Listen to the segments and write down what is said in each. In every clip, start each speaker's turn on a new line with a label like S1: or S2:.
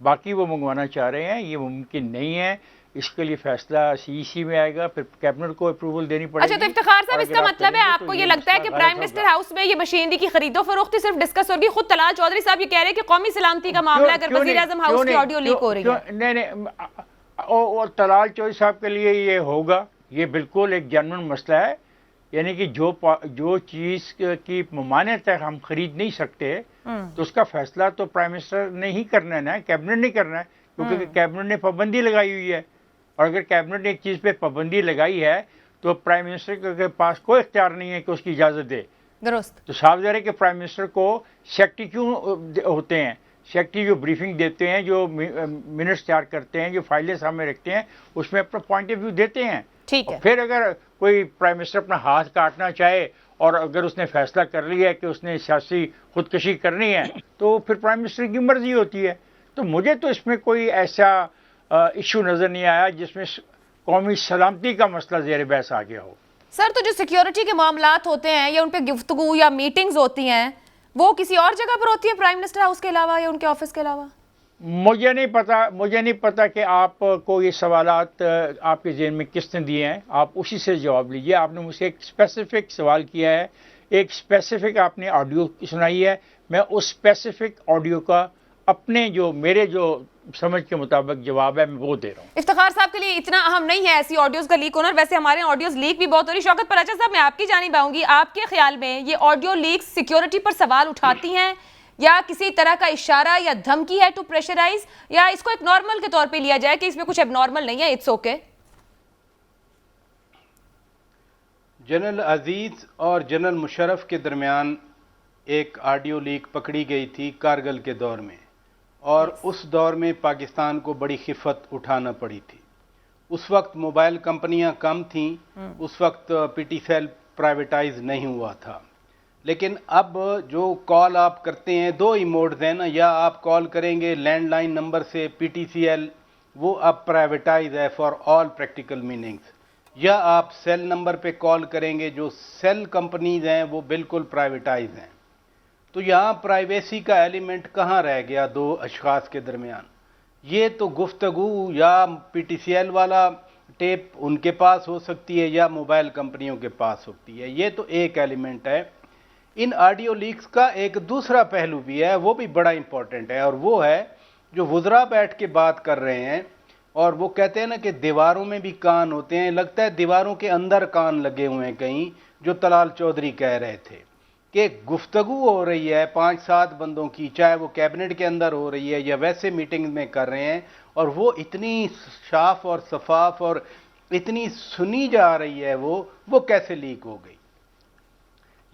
S1: باقی وہ منگوانا چاہ رہے ہیں. یہ ممکن نہیں ہے. اس کے لیے فیصلہ سی سی میں آئے گا, پھر کیبنٹ کو اپروول دینی پڑے گی.
S2: اچھا, تو افتخار صاحب اس کا مطلب ہے آپ کو یہ لگتا ہے کہ پرائم منسٹر ہاؤس میں یہ مشینری کی خرید و فروخت صرف ڈسکس ہوگی؟ خود طلال چودھری صاحب یہ کہہ رہے ہیں کہ قومی سلامتی کا معاملہ اگر وزیر اعظم ہاؤس کی آڈیو لیک ہو رہی ہے.
S1: نہیں, اور طلال چودھری صاحب کے لیے یہ ہوگا, یہ بالکل ایک جنرل مسئلہ ہے. یعنی کہ جو چیز کی ممانعت ہے ہم خرید نہیں سکتے, تو اس کا فیصلہ تو پرائم منسٹر نے ہی کرنا ہے نا, کیبنٹ نہیں کرنا ہے, کیونکہ کیبنٹ نے پابندی لگائی ہوئی ہے. اور اگر کیبنٹ نے ایک چیز پہ پابندی لگائی ہے تو پرائم منسٹر کے پاس کوئی اختیار نہیں ہے کہ اس کی اجازت دے.
S2: درست.
S1: تو صاف ظاہر ہے کہ پرائم منسٹر کو سیکرٹری کیوں ہوتے ہیں, سیکرٹری جو بریفنگ دیتے ہیں, جو منٹس تیار کرتے ہیں, جو فائلیں سامنے رکھتے ہیں, اس میں اپنا پوائنٹ آف ویو دیتے ہیں.
S2: ٹھیک ہے.
S1: پھر اگر کوئی پرائم منسٹر اپنا ہاتھ کاٹنا چاہے اور اگر اس نے فیصلہ کر لیا ہے کہ اس نے سیاسی خودکشی کرنی ہے, تو پھر پرائم منسٹر کی مرضی ہوتی ہے. تو مجھے تو اس میں کوئی ایسا ایشو نظر نہیں آیا جس میں قومی سلامتی کا مسئلہ زیر بحث آ گیا ہو.
S2: سر, تو جو سیکیورٹی کے معاملات ہوتے ہیں یا ان پہ گفتگو یا میٹنگز ہوتی ہیں, وہ کسی اور جگہ پر ہوتی ہے پرائم منسٹر ہاؤس کے علاوہ یا ان کے آفس کے علاوہ؟
S1: مجھے نہیں پتا کہ آپ کو یہ سوالات آپ کے ذہن میں کس نے دیے ہیں. آپ اسی سے جواب لیجئے. آپ نے مجھ سے ایک اسپیسیفک سوال کیا ہے, ایک اسپیسیفک آپ نے آڈیو سنائی ہے. میں اس اسپیسیفک آڈیو کا اپنے میرے جو سمجھ کے مطابق جواب ہے میں وہ دے رہا ہوں.
S2: افتخار صاحب کے لیے اتنا اہم نہیں ہے ایسی آڈیوز کا لیک ہونا, ویسے ہمارے آڈیوز لیک بھی بہت ہو رہی. شوکت پراچا صاحب, میں آپ کی جانب آؤں گی. آپ کے خیال میں یہ آڈیو لیکس سیکیورٹی پر سوال اٹھاتی ہیں یا کسی طرح کا اشارہ یا دھمکی ہے ٹو پریشرائز, یا اس کو ایک نارمل کے طور پہ لیا جائے کہ اس میں کچھ اب نارمل نہیں ہے, اٹس اوکے؟
S3: جنرل عزیز اور جنرل مشرف کے درمیان ایک آڈیو لیک پکڑی گئی تھی کارگل کے دور میں, اور اس دور میں پاکستان کو بڑی خفت اٹھانا پڑی تھی. اس وقت موبائل کمپنیاں کم تھیں, اس وقت P T C L privatise نہیں ہوا تھا. لیکن اب جو کال آپ کرتے ہیں, دو ہی موڈز ہیں نا, یا آپ کال کریں گے لینڈ لائن نمبر سے پی ٹی سی ایل, وہ اب پرائیویٹائز ہے فار آل پریکٹیکل میننگز, یا آپ سیل نمبر پہ کال کریں گے, جو سیل کمپنیز ہیں وہ بالکل پرائیویٹائز ہیں. تو یہاں پرائیویسی کا ایلیمنٹ کہاں رہ گیا دو اشخاص کے درمیان؟ یہ تو گفتگو یا پی ٹی سی ایل والا ٹیپ ان کے پاس ہو سکتی ہے یا موبائل کمپنیوں کے پاس ہوتی ہے. یہ تو ایک ایلیمنٹ ہے. ان آڈیو لیکس کا ایک دوسرا پہلو بھی ہے, وہ بھی بڑا امپورٹنٹ ہے, اور وہ ہے جو وزراء بیٹھ کے بات کر رہے ہیں اور وہ کہتے ہیں نا کہ دیواروں میں بھی کان ہوتے ہیں. لگتا ہے دیواروں کے اندر کان لگے ہوئے ہیں کہیں, جو طلال چودھری کہہ رہے تھے کہ گفتگو ہو رہی ہے 5-7 بندوں کی, چاہے وہ کیبنٹ کے اندر ہو رہی ہے یا ویسے میٹنگ میں کر رہے ہیں, اور وہ اتنی صاف اور شفاف اور اتنی سنی جا رہی ہے, وہ کیسے لیک ہو گئی؟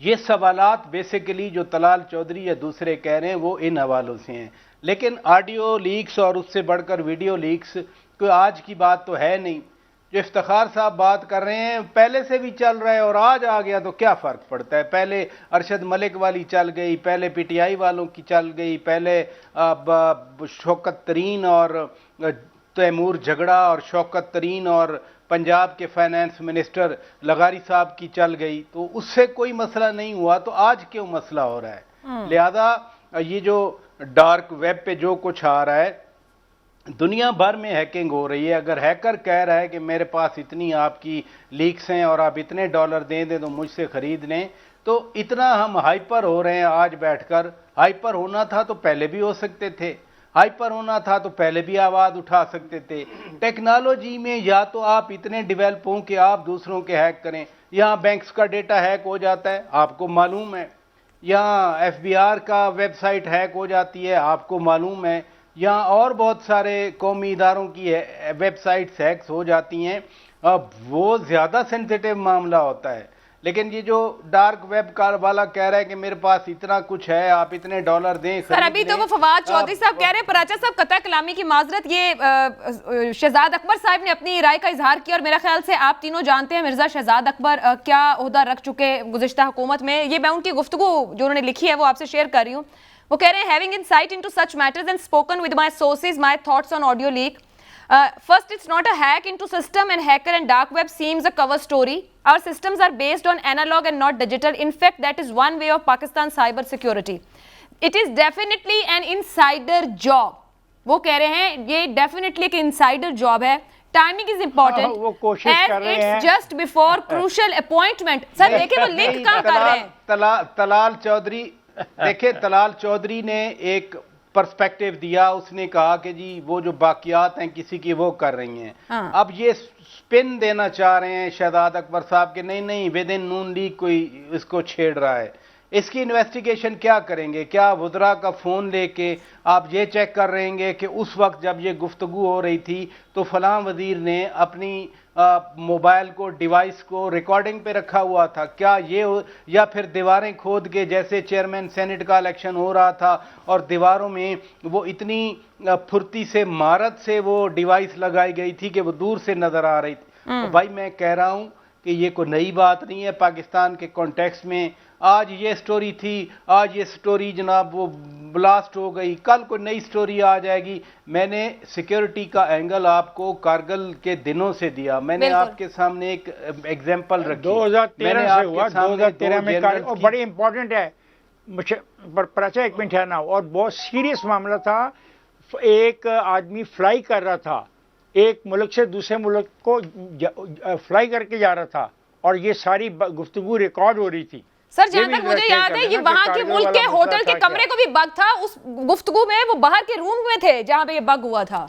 S3: یہ سوالات بیسیکلی جو طلال چودھری یا دوسرے کہہ رہے ہیں وہ ان حوالوں سے ہیں. لیکن آڈیو لیکس اور اس سے بڑھ کر ویڈیو لیکس کوئی آج کی بات تو ہے نہیں. جو افتخار صاحب بات کر رہے ہیں پہلے سے بھی چل رہا ہے, اور آج آ گیا تو کیا فرق پڑتا ہے؟ پہلے ارشد ملک والی چل گئی, پہلے پی ٹی آئی والوں کی چل گئی, پہلے شوکت ترین اور تیمور جھگڑا اور شوکت ترین اور پنجاب کے فائنانس منسٹر لغاری صاحب کی چل گئی, تو اس سے کوئی مسئلہ نہیں ہوا, تو آج کیوں مسئلہ ہو رہا ہے؟ لہذا یہ جو ڈارک ویب پہ جو کچھ آ رہا ہے, دنیا بھر میں ہیکنگ ہو رہی ہے. اگر ہیکر کہہ رہا ہے کہ میرے پاس اتنی آپ کی لیکس ہیں اور آپ اتنے ڈالر دیں تو مجھ سے خرید لیں, تو اتنا ہم ہائپر ہو رہے ہیں آج بیٹھ کر. ہائپر ہونا تھا تو پہلے بھی ہو سکتے تھے, ہائپر ہونا تھا تو پہلے بھی آواز اٹھا سکتے تھے. ٹیکنالوجی میں یا تو آپ اتنے ڈیولپ ہوں کہ آپ دوسروں کے ہیک کریں. یہاں بینکس کا ڈیٹا ہیک ہو جاتا ہے, آپ کو معلوم ہے. یہاں ایف بی آر کا ویب سائٹ ہیک ہو جاتی ہے, آپ کو معلوم ہے. یہاں اور بہت سارے قومی اداروں کی ویب سائٹس ہیکس ہو جاتی ہیں. اب وہ زیادہ سینسیٹیو معاملہ ہوتا ہے. لیکن یہ جو ڈارک ویب والا کہہ رہا ہے کہ میرے پاس اتنا کچھ ہے, آپ اتنے ڈالر دیں.
S2: سر ابھی تو وہ فواد چودھری صاحب کہہ رہے ہیں, پراچا صاحب قطع کلامی کی معذرت, یہ شہزاد اکبر صاحب نے اپنی رائے کا اظہار کیا, اور میرا خیال سے آپ تینوں جانتے ہیں مرزا شہزاد اکبر کیا عہدہ رکھ چکے گزشتہ حکومت میں. یہ میں ان کی گفتگو جو انہوں نے لکھی ہے وہ آپ سے شیئر کر رہی ہوں. وہ کہہ رہے ہیں, having insight into such matters and spoken with my sources, my thoughts on audio leak. First, it's not a hack into system, and hacker and dark web seems a cover story. Our systems are based on analog and not digital. In fact, that is one way of Pakistan's cyber security. It is definitely an insider job. وہ کہہ رہے ہیں یہ definitely ایک insider job ہے, timing is important,
S1: وہ کوشش کر رہے ہیں
S2: جسٹ بیفور کروشل اپوائنٹمنٹ. سر دیکھیں وہ لنک کہاں کر رہے ہیں.
S3: طلال چودھری, دیکھیں طلال چودھری نے ایک پرسپیکٹیو دیا, اس نے کہا کہ جی وہ جو باقیات ہیں کسی کی وہ کر رہی ہیں. اب یہ سپن دینا چاہ رہے ہیں شہزاد اکبر صاحب کہ نہیں ود ان نون لیگ کوئی اس کو چھیڑ رہا ہے. اس کی انویسٹیگیشن کیا کریں گے؟ کیا وزراء کا فون لے کے آپ یہ چیک کر رہیں گے کہ اس وقت جب یہ گفتگو ہو رہی تھی تو فلاں وزیر نے اپنی موبائل کو, ڈیوائس کو ریکارڈنگ پہ رکھا ہوا تھا؟ کیا یہ, یا پھر دیواریں کھود کے جیسے چیئرمین سینٹ کا الیکشن ہو رہا تھا اور دیواروں میں وہ اتنی پھرتی سے مہارت سے وہ ڈیوائس لگائی گئی تھی کہ وہ دور سے نظر آ رہی تھی؟ بھائی میں کہہ رہا ہوں کہ یہ کوئی نئی بات نہیں ہے پاکستان کے کانٹیکسٹ میں. آج یہ سٹوری تھی, آج یہ سٹوری جناب وہ بلاسٹ ہو گئی, کل کوئی نئی سٹوری آ جائے گی. میں نے سیکیورٹی کا اینگل آپ کو کارگل کے دنوں سے دیا, میں نے آپ کے سامنے ایک ایگزامپل رکھی.
S1: 2013 سے ہوا, 2013 میں اور بڑی امپورٹنٹ ہے پراچا, ایک منٹ ہے نا, اور بہت سیریس معاملہ تھا. ایک آدمی فلائی کر رہا تھا, ایک ملک سے دوسرے ملک کو فلائی کر کے جا رہا تھا, اور یہ ساری گفتگو ریکارڈ ہو رہی تھی.
S2: سر جہاں تک مجھے یاد ہے یہ وہاں کے ملک کے ہوٹل کے کمرے کو بھی بگ تھا, اس گفتگو میں وہ باہر کے روم میں تھے جہاں پہ یہ بگ ہوا تھا.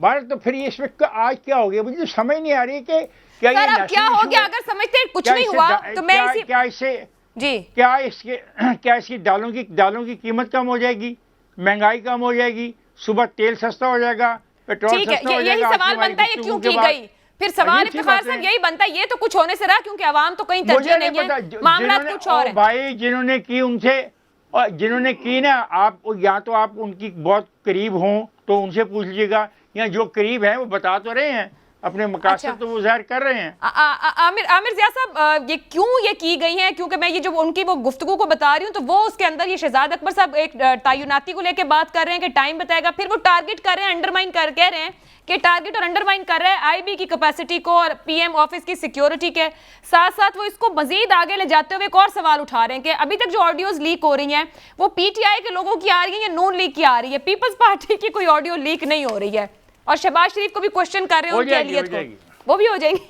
S1: باہر تو پھر اس وقت آج کیا ہو گیا, مجھے سمجھ نہیں آ رہی کہ کیا
S2: سر اب کیا ہو گیا. اگر سمجھتے ہیں کچھ نہیں ہوا تو میں
S1: کیا اس سے
S2: جی
S1: کیا اس کی دالوں کی قیمت کم ہو جائے گی, مہنگائی کم ہو جائے گی, صبح تیل سستا ہو جائے گا, پیٹرول سستا ہو جائے گا.
S2: یہی سوال بنتا ہے یہ کیوں کی گئی. پھر سوال افتخار صاحب یہی بنتا ہے یہ تو کچھ ہونے سے رہا کیونکہ عوام تو کہیں ترجیح نہیں ہے, معاملات کچھ اور ہیں.
S1: بھائی جنہوں نے کی ان سے, جنہوں نے کی نا, آپ یا تو آپ ان کی بہت قریب ہوں تو ان سے پوچھ لیجیے گا, یا جو قریب ہیں وہ بتا تو رہے ہیں, اپنے مقاصد تو وہ ظاہر کر رہے ہیں.
S2: عامر ضیاء صاحب یہ کیوں یہ کی گئی ہیں؟ کیونکہ میں یہ جو ان کی وہ گفتگو کو بتا رہی ہوں تو وہ اس کے اندر یہ شہزاد اکبر صاحب ایک تعیناتی کو لے کے بات کر رہے ہیں کہ ٹائم بتائے گا, پھر وہ ٹارگٹ کر رہے ہیں, انڈرمائن کر کہہ رہے ہیں کہ ٹارگٹ اور انڈرمائن کر رہے ہیں آئی بی کی کیپیسٹی کو اور پی ایم آفس کی سیکیورٹی کے ساتھ ساتھ. وہ اس کو مزید آگے لے جاتے ہوئے ایک اور سوال اٹھا رہے ہیں کہ ابھی تک جو آڈیوز لیک ہو رہی ہیں وہ پی ٹی آئی کے لوگوں کی آ رہی ہیں یا نون لیگ کی آ رہی ہے, پیپلز پارٹی کی کوئی آڈیو لیک نہیں ہو رہی ہے. اور شہباز شریف کو بھی کوشچن کر رہے ہیں ان کی اہلیت کو, وہ بھی ہو جائیں گی.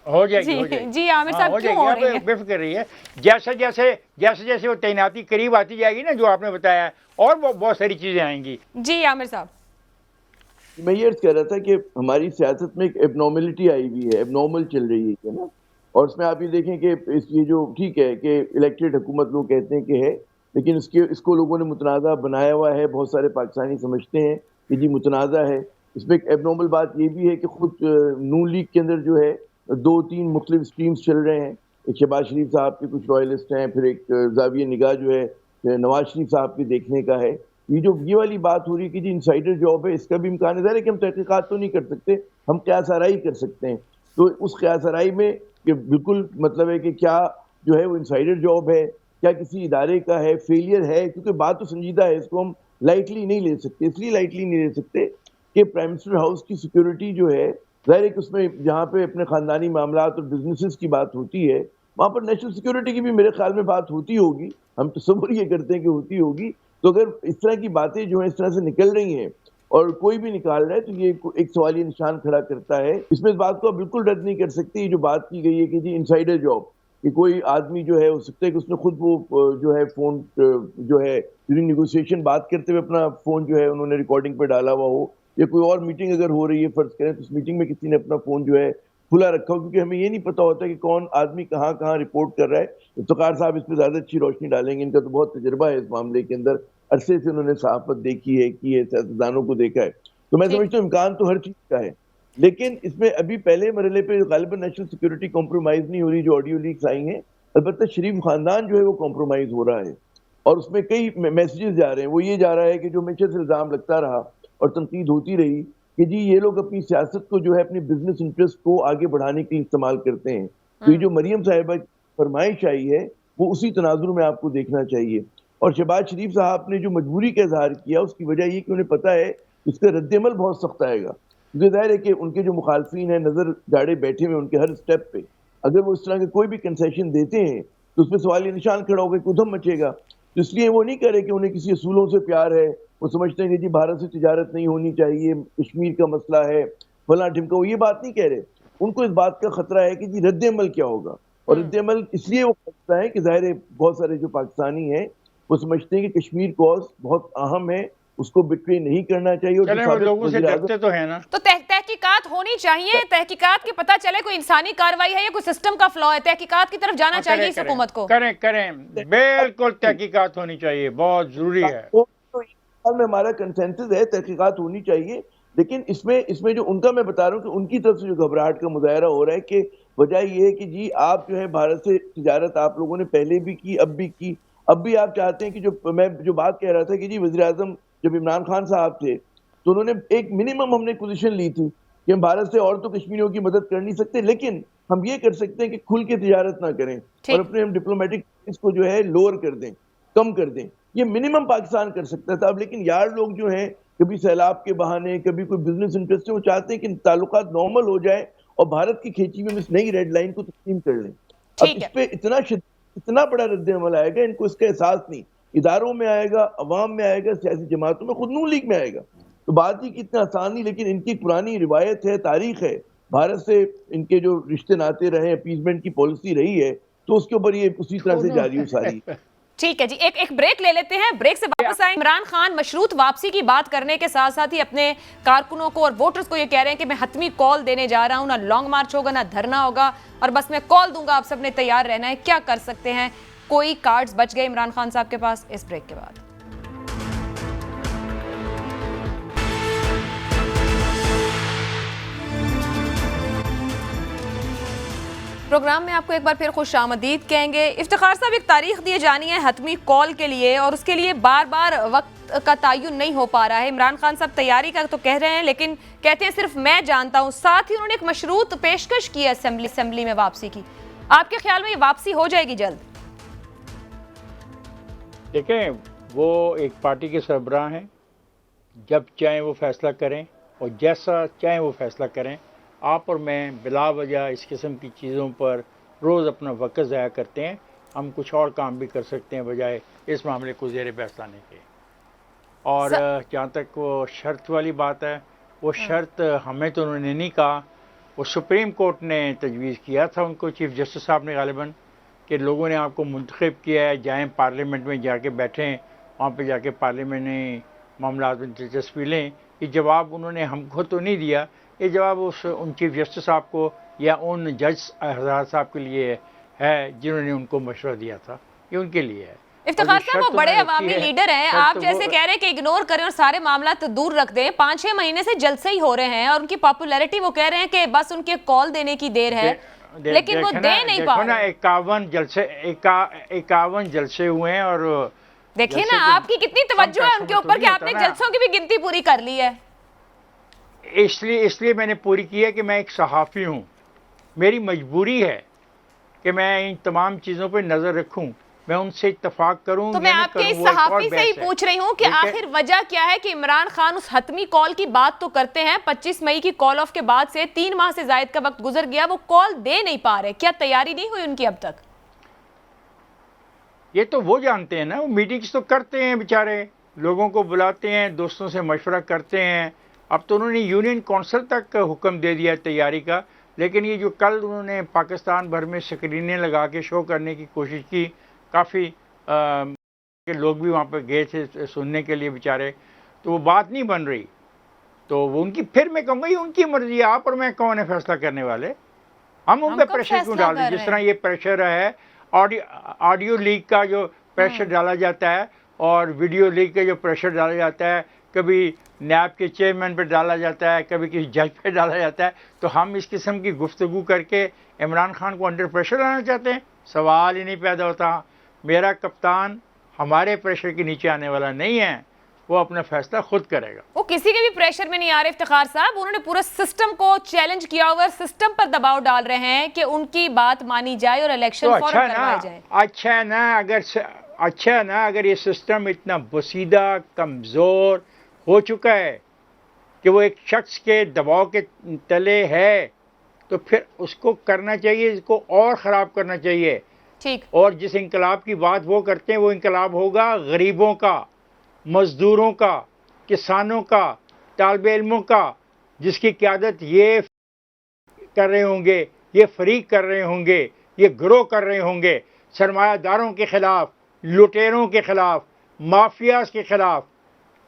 S1: ہو جائے گی.
S2: جی عامر صاحب کیوں ہو رہی ہے؟
S1: بے فکر رہی ہے, جیسے وہ تعیناتی قریب آتی جائے گی نا جو آپ نے بتایا, اور بہت ساری چیزیں آئیں گی.
S2: جی عامر صاحب
S4: میں یہ عرض کر رہا تھا کہ ہماری سیاست میں ایک ایبنارملٹی آئی ہوئی ہے, ایبنارمل چل رہی ہے نا, اور اس میں آپ یہ دیکھیں کہ یہ جو ٹھیک ہے کہ الیکٹڈ حکومت لوگ کہتے ہیں کہ ہے, لیکن اس کو لوگوں نے متنازع بنایا ہوا ہے. بہت سارے پاکستانی سمجھتے ہیں کہ جی متنازع ہے. اس میں ایک ایبنارمل بات یہ بھی ہے کہ خود نون لیگ کے اندر جو ہے 2-3 مختلف اسٹریمز چل رہے ہیں. ایک شہباز شریف صاحب کے کچھ رائلسٹ ہیں, پھر ایک زاویہ نگاہ جو ہے نواز شریف صاحب کے دیکھنے کا ہے. یہ والی بات ہو رہی ہے کہ جی انسائڈر جاب ہے, اس کا بھی امکان ہے کہ ہم تحقیقات تو نہیں کر سکتے, ہم قیاس آرائی کر سکتے ہیں. تو اس قیاس آرائی میں کہ بالکل مطلب ہے کہ کیا جو ہے وہ انسائڈر جاب ہے, کیا کسی ادارے کا ہے, فیلئر ہے, کیونکہ بات تو سنجیدہ ہے, اس کو ہم لائٹلی نہیں لے سکتے. اس لیے لائٹلی نہیں لے سکتے کہ پرائم منسٹر ہاؤس کی سیکیورٹی جو ہے, ظاہر ہے کہ اس میں جہاں پہ اپنے خاندانی معاملات اور بزنسز کی بات ہوتی ہے وہاں پر نیشنل سیکیورٹی کی بھی میرے خیال میں بات ہوتی ہوگی, ہم تصور یہ کرتے ہیں کہ ہوتی ہوگی. تو اگر اس طرح کی باتیں جو ہیں اس طرح سے نکل رہی ہیں اور کوئی بھی نکال رہا ہے تو یہ ایک سوالیہ نشان کھڑا کرتا ہے. اس میں اس بات کو آپ بالکل رد نہیں کر سکتے. یہ جو بات کی گئی ہے کہ جی انسائڈر جاب, کہ کوئی آدمی جو ہے ہو سکتا ہے کہ اس نے خود وہ جو ہے فون جو ہے ڈیورنگ نیگوسیشن بات کرتے ہوئے اپنا فون جو ہے انہوں نے ریکارڈنگ پہ ڈالا ہوا ہو, یا کوئی اور میٹنگ اگر ہو رہی ہے فرض کریں تو اس میٹنگ میں کسی نے اپنا فون جو ہے کھلا رکھا ہو, کیونکہ ہمیں یہ نہیں پتا ہوتا کہ کون آدمی کہاں کہاں رپورٹ کر رہا ہے. افتخار صاحب اس پہ زیادہ اچھی روشنی ڈالیں گے, ان کا تو بہت تجربہ ہے اس معاملے کے اندر, عرصے سے انہوں نے صحافت دیکھی ہے, کی ہے, سیاستدانوں کو دیکھا ہے. تو میں سمجھتا ہوں امکان تو ہر چیز کا ہے, لیکن اس میں ابھی پہلے مرحلے پہ غالباً نیشنل سیکیورٹی کمپرومائز نہیں ہو رہی. جو آڈیو لیکس آئی ہیں البتہ شریف خاندان جو ہے وہ کمپرومائز ہو رہا ہے, اور اس میں کئی میسیجز جا رہے ہیں. وہ یہ جا رہا ہے کہ جو ہمیشہ سے الزام لگتا رہا اور تنقید ہوتی رہی کہ جی یہ لوگ اپنی سیاست کو جو ہے اپنی بزنس انٹرسٹ کو آگے بڑھانے کے لیے استعمال کرتے ہیں. تو یہ جو مریم صاحبہ کی فرمائش آئی ہے وہ اسی تناظر میں آپ کو دیکھنا چاہیے. اور شہباز شریف صاحب نے جو مجبوری کا اظہار کیا اس کی وجہ یہ کہ انہیں پتہ ہے اس کا رد عمل بہت سخت آئے گا, کیونکہ ظاہر ہے کہ ان کے جو مخالفین ہیں نظر جاڑے بیٹھے ہوئے ان کے ہر سٹیپ پہ, اگر وہ اس طرح کے کوئی بھی کنسیشن دیتے ہیں تو اس پہ سوالیہ نشان کھڑا ہوگا کہ ادھم مچے گا. تو اس لیے وہ نہیں کہہ رہے کہ انہیں کسی اصولوں سے پیار ہے، وہ سمجھتے ہیں کہ جی بھارت سے تجارت نہیں ہونی چاہیے، کشمیر کا مسئلہ ہے، فلاں ڈھمکا، وہ یہ بات نہیں کہہ رہے. ان کو اس بات کا خطرہ ہے کہ جی رد عمل کیا ہوگا، اور رد عمل اس لیے وہ کرتا ہے کہ ظاہر ہے بہت سارے جو پاکستانی ہیں وہ سمجھتے ہیں کہ کشمیر کوز بہت اہم ہے، اس کو بٹرے نہیں کرنا چاہیے. اور
S1: چلیں وہ لوگوں سے ڈرتے تو ہیں نا.
S2: تو تحقیقات ہونی چاہیے، تحقیقات کے پتہ چلے کوئی انسانی کارروائی ہے یا کوئی سسٹم کا فلا ہے، تحقیقات کی طرف جانا چاہیے اس حکومت کو.
S1: کریں بالکل تحقیقات ہونی چاہیے، بہت ضروری ہے.
S4: میں ہمارا کنسنسس ہے تحقیقات ہونی چاہیے، لیکن اس میں جو ان کا میں بتا رہا ہوں کہ ان کی طرف سے جو گھبراہٹ کا مظاہرہ ہو رہا ہے کہ وجہ یہ ہے کہ جی آپ جو ہے بھارت سے تجارت آپ لوگوں نے پہلے بھی کی، اب بھی کی، اب بھی آپ چاہتے ہیں کہ جو بات کہہ رہا تھا کہ جی وزیر اعظم جب عمران خان صاحب تھے تو انہوں نے ایک منیمم ہم نے پوزیشن لی تھی کہ ہم بھارت سے اور تو کشمیریوں کی مدد کر نہیں سکتے، لیکن ہم یہ کر سکتے ہیں کہ کھل کے تجارت نہ کریں اور اپنے ہم ڈپلومیٹک اس کو جو ہے لوور کر دیں، کم کر دیں. یہ منیمم پاکستان کر سکتا تھا. اب لیکن یار لوگ جو ہیں کبھی سیلاب کے بہانے، کبھی کوئی بزنس انٹرسٹ ہے، وہ چاہتے ہیں کہ تعلقات نارمل ہو جائے اور بھارت کی کھینچی میں اس نئی ریڈ لائن کو تسلیم کر لیں. اب اس پہ اتنا بڑا رد عمل آئے گا، ان کو اس کا احساس نہیں. اداروں میں آئے گا، عوام میں آئے گا، سیاسی جماعتوں میں، خود نون لیگ میں آئے گا. تو بات ہی اتنا آسان نہیں، لیکن ان کی پرانی روایت ہے، تاریخ ہے، بھارت سے ان کے جو رشتے ناتے رہے، اپیزمنٹ کی پالیسی رہی ہے، تو اس کے اوپر یہ اسی طرح سے جاری و ساری.
S2: ٹھیک ہے جی، ایک بریک لے لیتے ہیں، بریک سے واپس آئیں. عمران خان مشروط واپسی کی بات کرنے کے ساتھ ساتھ ہی اپنے کارکنوں کو اور ووٹرز کو یہ کہہ رہے ہیں کہ میں حتمی کال دینے جا رہا ہوں، نہ لانگ مارچ ہوگا نہ دھرنا ہوگا، اور بس میں کال دوں گا، آپ سب نے تیار رہنا ہے. کیا کر سکتے ہیں؟ کوئی کارڈز بچ گئے عمران خان صاحب کے پاس؟ اس بریک کے بعد پروگرام میں آپ کو ایک بار پھر خوش آمدید کہیں گے. افتخار صاحب، ایک تاریخ دیے جانی ہے حتمی کال کے لیے، اور اس کے لیے بار بار وقت کا تعین نہیں ہو پا رہا ہے. عمران خان صاحب تیاری کا تو کہہ رہے ہیں، لیکن کہتے ہیں صرف میں جانتا ہوں. ساتھ ہی انہوں نے ایک مشروط پیشکش کی ہے اسمبلی میں واپسی کی. آپ کے خیال میں یہ واپسی ہو جائے گی جلد؟
S1: دیکھیں، وہ ایک پارٹی کے سربراہ ہیں، جب چاہیں وہ فیصلہ کریں اور جیسا چاہیں وہ فیصلہ کریں. آپ اور میں بلا وجہ اس قسم کی چیزوں پر روز اپنا وقت ضائع کرتے ہیں. ہم کچھ اور کام بھی کر سکتے ہیں بجائے اس معاملے کو زیر بحث لانے کے. اور جہاں تک وہ شرط والی بات ہے، وہ شرط ہمیں تو انہوں نے نہیں کہا، وہ سپریم کورٹ نے تجویز کیا تھا ان کو، چیف جسٹس صاحب نے غالباً، کہ لوگوں نے آپ کو منتخب کیا ہے، جائیں پارلیمنٹ میں جا کے بیٹھیں، وہاں پہ جا کے پارلیمنٹ معاملات میں دلچسپی لیں. یہ جواب انہوں نے ہم کو تو نہیں دیا، یہ جواب ان چیف جسٹس صاحب کو یا ان جج حضرات صاحب کے لیے ہے جنہوں نے ان کو مشورہ دیا تھا. یہ ان کے لیے ہے.
S2: افتخار صاحب، وہ بڑے عوامی لیڈر ہیں، آپ جیسے کہہ رہے ہیں کہ اگنور کریں اور سارے معاملات دور رکھ دیں. 5-6 مہینے سے جلسے ہی ہو رہے ہیں اور ان کی پاپولیرٹی وہ کہہ رہے ہیں کہ بس ان کے کال دینے کی دیر ہے، لیکن وہ دے نہیں پا رہے.
S1: 51 جلسے ہوئے ہیں، اور
S2: دیکھیں نا آپ کی کتنی توجہ ہے ان کے اوپر کہ آپ نے جلسوں کی بھی گنتی پوری کر لی ہے.
S1: اس لیے میں نے پوری کی ہے کہ میں ایک صحافی ہوں، میری مجبوری ہے کہ میں ان تمام چیزوں پہ نظر رکھوں، میں ان سے اتفاق کروں.
S2: تو میں آپ کے اس صحافی سے ہی پوچھ رہی ہوں کہ آخر وجہ کیا ہے کہ عمران خان اس حتمی کال کی بات تو کرتے ہیں، 25 مئی کی کال آف کے بعد سے 3 ماہ سے زائد کا وقت گزر گیا، وہ کال دے نہیں پا رہے. کیا تیاری نہیں ہوئی ان کی اب تک؟
S1: یہ تو وہ جانتے ہیں نا، وہ میٹنگز تو کرتے ہیں بیچارے، لوگوں کو بلاتے ہیں، دوستوں سے مشورہ کرتے ہیں. اب تو انہوں نے یونین کونسل تک حکم دے دیا تیاری کا، لیکن یہ جو کل انہوں نے پاکستان بھر میں سکرینیں لگا کے شو کرنے کی کوشش کی، کافی لوگ بھی وہاں پہ گئے تھے سننے کے لیے بیچارے، تو وہ بات نہیں بن رہی. تو وہ ان کی، پھر میں کہوں گا یہ ان کی مرضی ہے، آپ اور میں کون ہے فیصلہ کرنے والے؟ ہم ان پہ پریشر کیوں ڈال دیں؟ جس طرح یہ پریشر ہے آڈیو لیک کا جو پریشر ڈالا جاتا ہے اور ویڈیو لیک کا جو پریشر ڈالا جاتا ہے، کبھی نیب کے چیئرمین پہ ڈالا جاتا ہے، کبھی کسی جج پہ ڈالا جاتا ہے، تو ہم اس قسم کی گفتگو کر کے عمران خان کو انڈر پریشر لانا چاہتے ہیں؟ سوال ہی نہیں پیدا ہوتا. میرا کپتان ہمارے پریشر کے نیچے آنے والا نہیں ہے، وہ اپنا فیصلہ خود کرے گا.
S2: وہ کسی کے بھی پریشر میں نہیں آ رہے افتخار صاحب، انہوں نے پورا سسٹم کو چیلنج کیا ہوا، سسٹم پر دباؤ ڈال رہے ہیں کہ ان کی بات مانی جائے اور الیکشن فوراً کروائے جائیں.
S1: اچھا نا اگر یہ سسٹم اتنا بسیدہ کمزور ہو چکا ہے کہ وہ ایک شخص کے دباؤ کے تلے ہے، تو پھر اس کو کرنا چاہیے، اس کو اور خراب کرنا چاہیے.
S2: ٹھیک.
S1: اور جس انقلاب کی بات وہ کرتے ہیں وہ انقلاب ہوگا غریبوں کا، مزدوروں کا، کسانوں کا، طالب علموں کا، جس کی قیادت یہ کر رہے ہوں گے، یہ فریق کر رہے ہوں گے، یہ گروہ کر رہے ہوں گے، سرمایہ داروں کے خلاف، لٹیروں کے خلاف، مافیاز کے خلاف،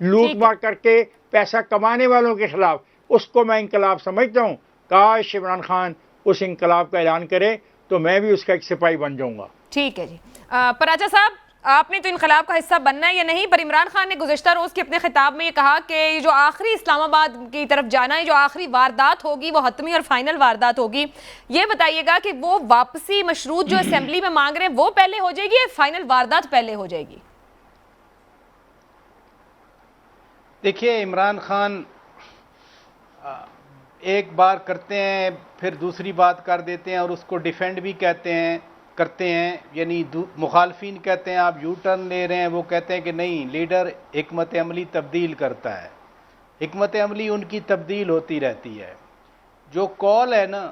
S1: لوٹ مار کر کے پیسہ کمانے والوں کے خلاف. اس کو میں انقلاب سمجھتا ہوں. کاش عمران خان اس انقلاب کا اعلان کرے تو میں بھی اس کا ایک سپاہی بن جاؤں گا.
S2: ٹھیک ہے جی. پراچا صاحب، آپ نے تو انقلاب کا حصہ بننا ہے یا نہیں، پر عمران خان نے گزشتہ روز کے اپنے خطاب میں یہ کہا کہ یہ جو آخری اسلام آباد کی طرف جانا ہے، جو آخری واردات ہوگی وہ حتمی اور فائنل واردات ہوگی. یہ بتائیے گا کہ وہ واپسی مشروط جو اسمبلی میں مانگ رہے ہیں وہ پہلے ہو جائے گی یا فائنل واردات پہلے ہو جائے گی؟
S3: دیکھیے، عمران خان ایک بار کرتے ہیں پھر دوسری بات کر دیتے ہیں اور اس کو ڈیفینڈ بھی کرتے ہیں. یعنی مخالفین کہتے ہیں آپ یو ٹرن لے رہے ہیں، وہ کہتے ہیں کہ نہیں، لیڈر حکمت عملی تبدیل کرتا ہے، حکمت عملی ان کی تبدیل ہوتی رہتی ہے. جو کال ہے نا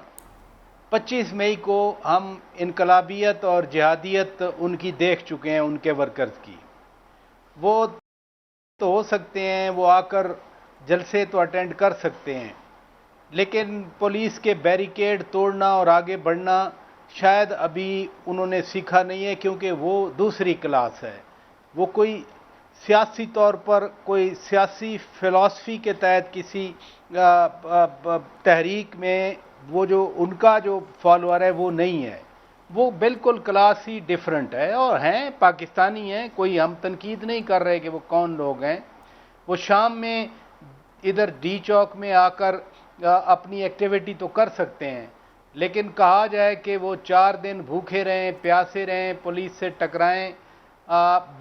S3: 25 مئی کو ہم انقلابیت اور جہادیت ان کی دیکھ چکے ہیں، ان کے ورکرز کی. وہ تو ہو سکتے ہیں وہ آ کر جلسے تو اٹینڈ کر سکتے ہیں، لیکن پولیس کے بیریکیڈ توڑنا اور آگے بڑھنا شاید ابھی انہوں نے سیکھا نہیں ہے، کیونکہ وہ دوسری کلاس ہے. وہ کوئی سیاسی طور پر کوئی سیاسی فلسفی کے تحت کسی تحریک میں وہ جو ان کا جو فالوور ہے وہ نہیں ہے. وہ بالکل کلاس ہی ڈیفرنٹ ہے، اور ہیں پاکستانی ہیں، کوئی ہم تنقید نہیں کر رہے کہ وہ کون لوگ ہیں. وہ شام میں ادھر ڈی چوک میں آ کر اپنی ایکٹیویٹی تو کر سکتے ہیں، لیکن کہا جائے کہ وہ 4 دن بھوکے رہیں، پیاسے رہیں، پولیس سے ٹکرائیں،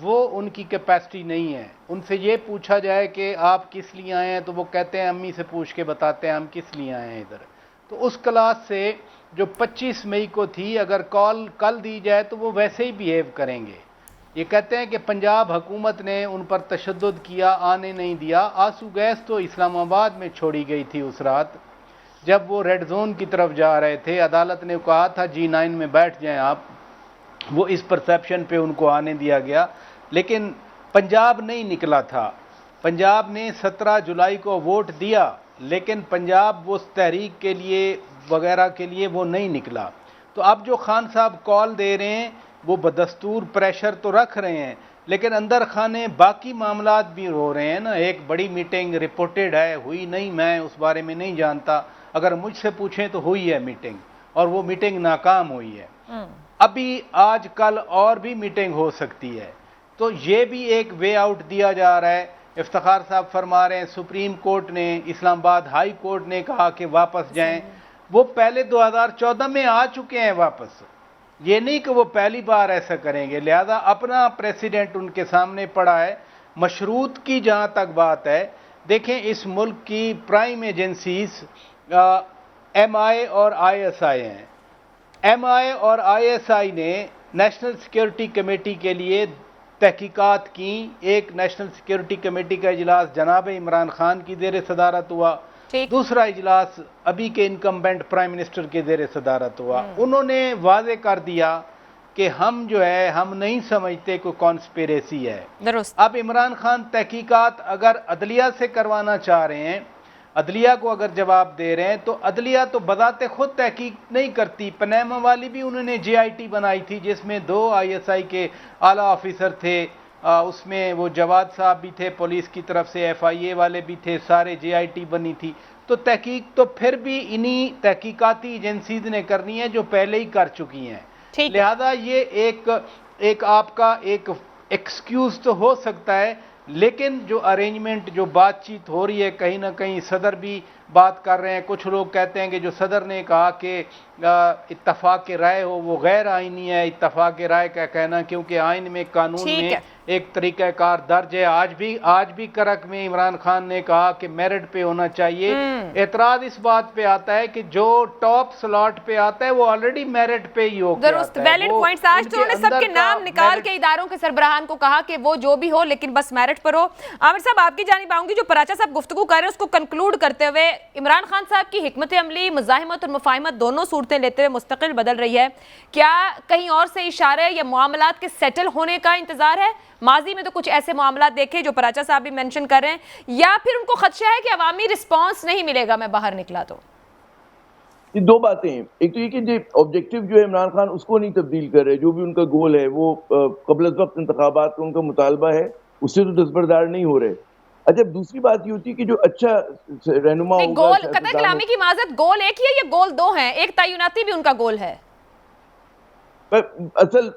S3: وہ ان کی کیپیسٹی نہیں ہے. ان سے یہ پوچھا جائے کہ آپ کس لیے آئے ہیں تو وہ کہتے ہیں امی سے پوچھ کے بتاتے ہیں ہم کس لیے آئے ہیں ادھر. تو اس کلاس سے جو 25 مئی کو تھی، اگر کال کل دی جائے تو وہ ویسے ہی بیہیو کریں گے. یہ کہتے ہیں کہ پنجاب حکومت نے ان پر تشدد کیا، آنے نہیں دیا. آنسو گیس تو اسلام آباد میں چھوڑی گئی تھی اس رات جب وہ ریڈ زون کی طرف جا رہے تھے. عدالت نے کہا تھا G9 میں بیٹھ جائیں آپ، وہ اس پرسیپشن پہ ان کو آنے دیا گیا. لیکن پنجاب نہیں نکلا تھا. پنجاب نے 17 جولائی کو ووٹ دیا، لیکن پنجاب وہ تحریک کے لیے وغیرہ کے لیے وہ نہیں نکلا. تو اب جو خان صاحب کال دے رہے ہیں وہ بدستور پریشر تو رکھ رہے ہیں، لیکن اندر خانے باقی معاملات بھی ہو رہے ہیں نا. ایک بڑی میٹنگ رپورٹڈ ہے، ہوئی نہیں، میں اس بارے میں نہیں جانتا. اگر مجھ سے پوچھیں تو ہوئی ہے میٹنگ، اور وہ میٹنگ ناکام ہوئی ہے. ابھی آج کل اور بھی میٹنگ ہو سکتی ہے. تو یہ بھی ایک وے آؤٹ دیا جا رہا ہے. افتخار صاحب فرما رہے ہیں سپریم کورٹ نے، اسلام آباد ہائی کورٹ نے کہا کہ واپس جائیں. وہ پہلے 2014 میں آ چکے ہیں واپس. یہ نہیں کہ وہ پہلی بار ایسا کریں گے. لہذا اپنا پریسیڈنٹ ان کے سامنے پڑا ہے. مشروط کی جہاں تک بات ہے، دیکھیں اس ملک کی پرائم ایجنسیز MI اور ISI ہیں. MI اور ISI نے نیشنل سیکیورٹی کمیٹی کے لیے تحقیقات کی. ایک نیشنل سیکیورٹی کمیٹی کا اجلاس جناب عمران خان کی زیر صدارت ہوا، دوسرا اجلاس ابھی کے انکمبینٹ پرائم منسٹر کے زیر صدارت ہوا. انہوں نے واضح کر دیا کہ ہم جو ہے ہم نہیں سمجھتے کوئی کانسپیریسی ہے. اب عمران خان تحقیقات اگر عدلیہ سے کروانا چاہ رہے ہیں، عدلیہ کو اگر جواب دے رہے ہیں، تو عدلیہ تو بذات خود تحقیق نہیں کرتی. پنیما والی بھی انہوں نے JIT بنائی تھی جس میں 2 ISI کے اعلیٰ آفیسر تھے. اس میں وہ جواد صاحب بھی تھے پولیس کی طرف سے، FIA والے بھی تھے، سارے JIT بنی تھی. تو تحقیق تو پھر بھی انہی تحقیقاتی ایجنسیز نے کرنی ہے جو پہلے ہی کر چکی ہیں. لہذا یہ ایک آپ کا ایک ایکسکیوز تو ہو سکتا ہے، لیکن جو ارینجمنٹ جو بات چیت ہو رہی ہے، کہیں نہ کہیں صدر بھی بات کر رہے ہیں. کچھ لوگ کہتے ہیں کہ جو صدر نے کہا کہ اتفاق رائے ہو وہ غیر آئینی ہے. اتفاق رائے کا کہنا، کیونکہ آئین میں قانون میں ایک طریقہ کار درج ہے. آج بھی کرک میں عمران خان نے کہا کہ میرٹ پہ ہونا چاہیے. اعتراض اس بات پہ آتا ہے کہ جو ٹاپ سلاٹ پہ آتا ہے وہ آلریڈی میرٹ پہ ہی ہو کے
S2: درست ویلڈ پوائنٹس. آج تو انہوں نے سب کے نام نکال کے اداروں کے سربراہان کو کہا کہ وہ جو بھی ہو لیکن بس میرٹ پر ہو. عامر صاحب آپ کی جانب آؤں گی. جو پراچا صاحب گفتگو کر رہے ہیں اس کو کنکلوڈ کرتے ہوئے عمران خان صاحب کی حکمت عملی مزاحمت اور مفاہمت دونوں صورتیں لیتے ہوئے مستقل بدل رہی ہے، کیا کہیں اور سے اشارے یا معاملات کے سیٹل ہونے کا انتظار ہے؟ ماضی میں تو کچھ ایسے معاملات دیکھے جو پراچا صاحب بھی مینشن کر رہے ہیں، یا پھر ان کو خدشہ ہے کہ عوامی رسپانس نہیں ملے گا میں باہر نکلا تو؟
S4: یہ دو باتیں ہیں، ایک تو یہ کہ جو آبجیکٹو جو ہے عمران خان اس کو نہیں تبدیل کر رہے، جو بھی ان کا گول ہے وہ قبل از وقت انتخابات کا ان کا مطالبہ ہے، اس سے تو دستبردار نہیں ہو رہے۔ اچھا دوسری بات یہ ہوتی ہے کہ جو اچھا رہنما ہوگا،
S2: گول قطع کلامی کی معذرت، گول ایک ہی ہے یا گول دو ہیں؟ ایک تعیناتی بھی ان کا گول ہے،
S4: اصل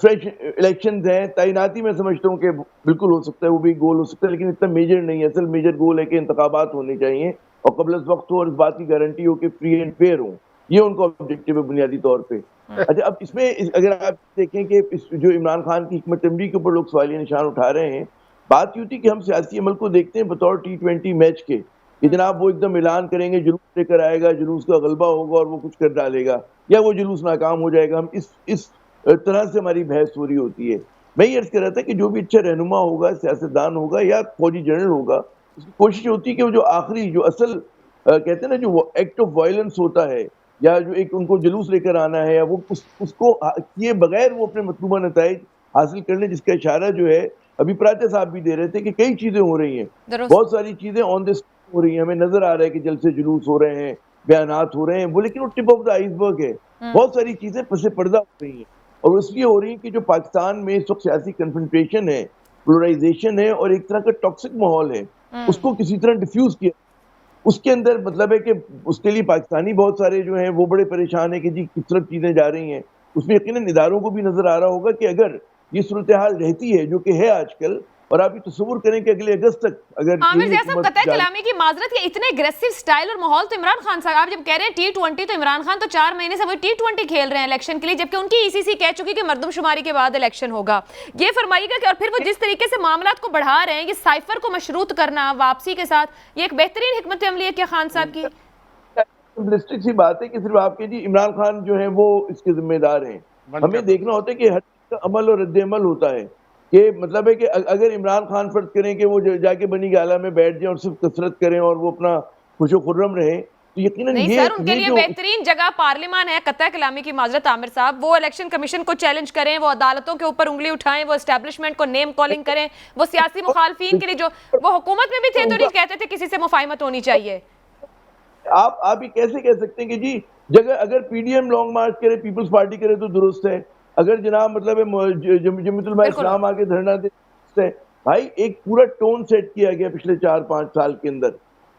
S4: فریش الیکشنز ہیں، تعیناتی میں سمجھتا ہوں کہ بالکل ہو سکتا ہے، وہ بھی گول ہو سکتا ہے، لیکن اتنا میجر نہیں ہے۔ اصل میجر گول ہے کہ انتخابات ہونے چاہیے اور قبل از وقت ہو اور اس بات کی گارنٹی ہو کہ فری اینڈ فیئر ہوں، یہ ان کا آبجیکٹو ہے بنیادی طور پہ۔ اچھا اب اس میں اگر آپ دیکھیں کہ جو عمران خان کی حکمت عملی کے اوپر لوگ سوالیہ نشان اٹھا رہے ہیں، بات یہ ہوتی کہ ہم سیاسی عمل کو دیکھتے ہیں بطور T20 میچ کے کہ جناب وہ ایک دم اعلان کریں گے، جلوس لے کر آئے گا، جلوس کا غلبہ ہوگا اور وہ کچھ کر ڈالے گا، یا وہ جلوس ناکام ہو جائے گا۔ ہم اس طرح سے ہماری بحث ہو رہی ہوتی ہے۔ میں یہ عرض کر رہا تھا کہ جو بھی اچھا رہنما ہوگا، سیاستدان ہوگا یا فوجی جنرل ہوگا، اس کی کوشش ہوتی ہے کہ وہ جو آخری جو اصل کہتے ہیں نا جو ایکٹ آف وائلنس ہوتا ہے یا جو ایک ان کو جلوس لے کر آنا ہے، یا وہ اس کو کیے بغیر وہ اپنے مطلوبہ نتائج حاصل کر لیں، جس کا اشارہ جو ہے ابھی پراچا صاحب بھی دے رہے تھے کہ کئی چیزیں ہو رہی ہیں، بہت ساری چیزیں آن دی اسپاٹ ہو رہی ہیں، ہمیں نظر آ رہا ہے کہ جلسے جلوس ہو رہے ہیں، بیانات ہو رہے ہیں، وہ لیکن وہ ٹپ آف دا آئس برگ ہے، بہت ساری چیزیں پس پردہ ہو رہی ہیں، اور اس لیے ہو رہی ہیں کہ جو پاکستان میں اس وقت سیاسی کنفرنٹریشن ہے، پولرائزیشن ہے اور ایک طرح کا ٹاکسک ماحول ہے، اس کو کسی طرح ڈیفیوز کیا۔ اس کے اندر مطلب ہے کہ اس کے لیے پاکستانی بہت سارے جو ہیں وہ بڑے پریشان ہیں کہ جی کس طرح چیزیں جا رہی ہیں۔ اس میں یقیناً اداروں کو بھی نظر آ رہا ہوگا کہ اگر یہ صورتحال رہتی ہے جو کہ ہے آج کل، اور آپ یہ تصور کریں کہ اگلے اگست تک اگر
S2: عامر ضیاء صاحب قطع کلامی کی معذرت، یہ اتنے اگریسو سٹائل اور ماحول تو عمران خان صاحب، آپ جب کہہ رہے ہیں T20 تو عمران خان تو 4 مہینے سے وہ T20 کھیل رہے ہیں الیکشن کے لیے، جبکہ ان کی ECC کہہ چکی کہ مردم شماری کے بعد الیکشن ہوگا۔ یہ فرمائیے گا کہ اور پھر وہ جس طریقے سے معاملات کو بڑھا رہے ہیں، یہ سائفر کو مشروط کرنا واپسی کے ساتھ، یہ ایک بہترین حکمت عملی ہے کیا خان صاحب کی؟
S4: سمپلسٹک سی بات ہے کہ صرف آپ کے جی عمران خان جو ہیں وہ اس کے ذمہ دار ہیں۔ ہمیں دیکھنا ہوتا ہے کہ ہر چیز کا عمل اور رد عمل ہوتا ہے، کہ مطلب ہے کہ اگر عمران خان فرض کریں کہ وہ جا کے بنی گالہ میں بیٹھ جائیں اور صرف کثرت کریں اور وہ اپنا خوش و خرم رہیں، تو یقیناً
S2: نہیں سر، ان کے لیے بہترین جگہ پارلیمان ہے۔ قطع کلامی کی معذرت عامر صاحب، وہ الیکشن کمیشن کو چیلنج کریں، وہ عدالتوں کے اوپر انگلی اٹھائیں، وہ اسٹیبلشمنٹ کو نیم کالنگ کریں، وہ سیاسی مخالفین کے لیے جو وہ حکومت میں بھی تھے تو نہیں کہتے تھے کسی سے مفاہمت ہونی چاہیے۔
S4: آپ یہ کیسے کہہ سکتے ہیں کہ جی جگہ اگر PDM لانگ مارچ کرے، پیپلز پارٹی کرے تو درست ہے، اگر جناب مطلب جمعیت علماء اسلام آگے دھرنا دے درست ہے۔ بھائی ایک پورا ٹون سیٹ کیا گیا پچھلے 4-5 سال کے اندر،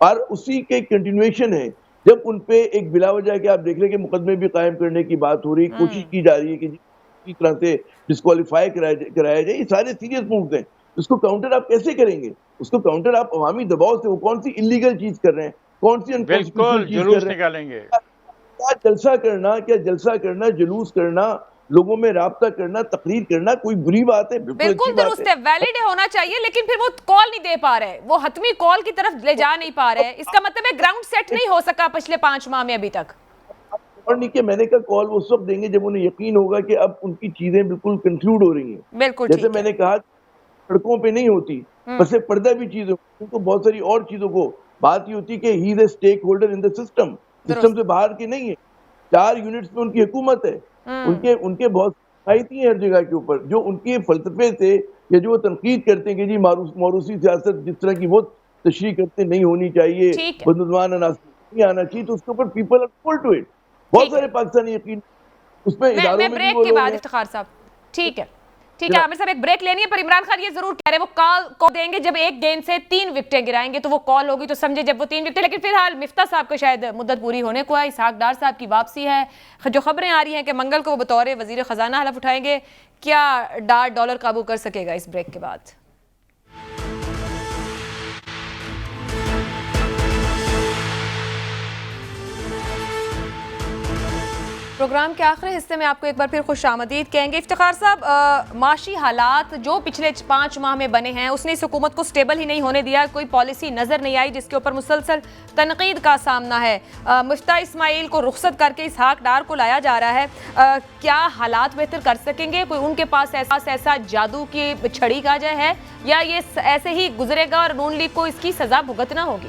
S4: اور اسی کے کنٹینویشن ہے۔ جب ان پہ ایک بلا وجہ کہ آپ دیکھ لیں کہ مقدمے بھی قائم کرنے کی بات ہو رہی ہے، کوشش کی جا رہی ہے کہ جس طرح سے ڈسکوالیفائی کرایا جائے، یہ سارے سیریس مووز ہیں۔ اس کو کاؤنٹر آپ کیسے کریں گے؟ اس کو کاؤنٹر آپ عوامی دباؤ سے، وہ کون سی انلیگل چیز کر رہے ہیں، کون سی
S1: بالکل جلوس نکالیں گے،
S4: کیا جلسہ کرنا، جلوس کرنا، لوگوں میں رابطہ کرنا، تقریر کرنا کوئی بری بات ہے؟
S2: بالکل درست ہے، ویلڈ ہونا چاہیے، لیکن پھر وہ کال نہیں دے پا رہے، وہ حتمی کال کی طرف لے جا نہیں پا رہے۔ اس کا مطلب ہے گراؤنڈ سیٹ نہیں ہو سکا پچھلے 5 ماہ میں ابھی تک۔
S4: اور نہیں کہ میں نے کہا کال وہ اس وقت دیں گے جب انہیں یقین ہوگا کہ اب ان کی چیزیں بالکل کنکلوڈ ہو رہی ہیں۔
S2: بالکل
S4: جیسے میں نے کہا سڑکوں پہ نہیں ہوتی، بس پردہ بھی چیزیں تو بہت ساری اور چیزوں کو بات یہ ہوتی کہ he is a stakeholder in the system سے باہر کے نہیں ہے۔ 4 یونٹس میں ان کی حکومت ہے، ان کے بہت صلاحیتیں ہیں ہر جگہ کے اوپر، جو ان کے فلسفے سے یا جو وہ تنقید کرتے ہیں کہ جی موروثی سیاست جس طرح کی وہ تشریح کرتے نہیں ہونی چاہیے، بدعنوان عناصر نہیں آنا چاہیے، تو اس کے اوپر people are full to it. بہت سارے پاکستانی یقین اس میں اداروں میں
S2: بریک کے بعد افتخار صاحب ٹھیک ہے عامر صاحب ایک بریک لینی ہے، پر عمران خان یہ ضرور کہہ رہے ہیں وہ کال دیں گے جب ایک گیند سے 3 وکٹیں گرائیں گے تو وہ کال ہوگی، تو سمجھے جب وہ 3 وکٹیں۔ لیکن فی الحال مفتاح صاحب کو شاید مدت پوری ہونے کو ہے، اسحاق ڈار صاحب کی واپسی ہے، جو خبریں آ رہی ہیں کہ منگل کو وہ بطور وزیر خزانہ حلف اٹھائیں گے۔ کیا ڈار ڈالر قابو کر سکے گا اس بریک کے بعد؟ پروگرام کے آخری حصے میں آپ کو ایک بار پھر خوش آمدید کہیں گے۔ افتخار صاحب، معاشی حالات جو پچھلے 5 ماہ میں بنے ہیں اس نے اس حکومت کو سٹیبل ہی نہیں ہونے دیا، کوئی پالیسی نظر نہیں آئی جس کے اوپر مسلسل تنقید کا سامنا ہے۔ مفتاح اسماعیل کو رخصت کر کے اسحاق ڈار کو لایا جا رہا ہے، کیا حالات بہتر کر سکیں گے؟ کوئی ان کے پاس ایسا جادو کی چھڑی کا جائے ہے، یا یہ ایسے ہی گزرے گا اور نون لیگ کو اس کی سزا بھگتنا ہوگی؟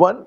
S4: 1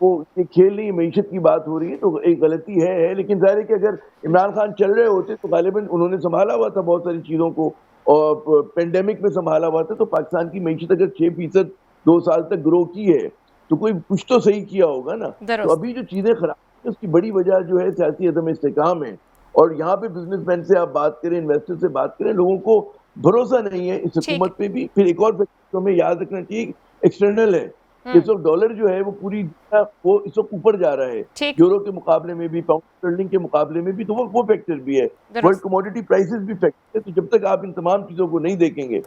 S4: وہ یہ کھیل نہیں معیشت کی بات ہو رہی ہے تو ایک غلطی ہے، لیکن ظاہر ہے کہ اگر عمران خان چل رہے ہوتے تو غالباً انہوں نے سنبھالا ہوا تھا بہت ساری چیزوں کو، اور پینڈیمک میں سنبھالا ہوا تھا، تو پاکستان کی معیشت اگر 6% 2 سال تک گرو کی ہے تو کوئی کچھ تو صحیح کیا ہوگا نا۔ تو ابھی جو چیزیں خراب ہیں اس کی بڑی وجہ جو ہے سیاسی عدم استحکام ہے، اور یہاں پہ بزنس مین سے آپ بات کریں، انویسٹر سے بات کریں، لوگوں کو بھروسہ نہیں ہے اس حکومت پہ بھی۔ پھر ایک اور فیکٹر ہمیں یاد رکھنا چاہیے، ایکسٹرنل ہے، اس وقت ڈالر جو ہے وہ پوری دنیا وہ اس وقت اوپر جا رہا ہے، یورو کے مقابلے میں بھی، پاؤنڈ اسٹرلنگ کے مقابلے میں بھی، تو وہ فیکٹر بھی ہے، ورلڈ کموڈیٹی پرائسز بھی فیکٹر ہے۔ تو جب تک آپ ان تمام چیزوں کو نہیں دیکھیں گے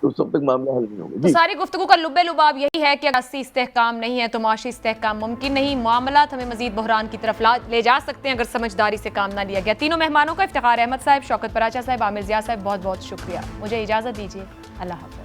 S4: تو اس وقت تک معاملہ حل نہیں ہوگا۔
S2: تو ساری گفتگو کا لب لباب یہی ہے کہ سیاسی استحکام نہیں ہے تو معاشی استحکام ممکن نہیں، معاملات ہمیں مزید بحران کی طرف لے جا سکتے ہیں اگر سمجھداری سے کام نہ لیا گیا۔ تینوں مہمانوں کا، افتخار احمد صاحب، شوکت پراچا صاحب، عامر ضیاء صاحب، بہت بہت شکریہ۔ مجھے اجازت دیجیے، اللہ حافظ۔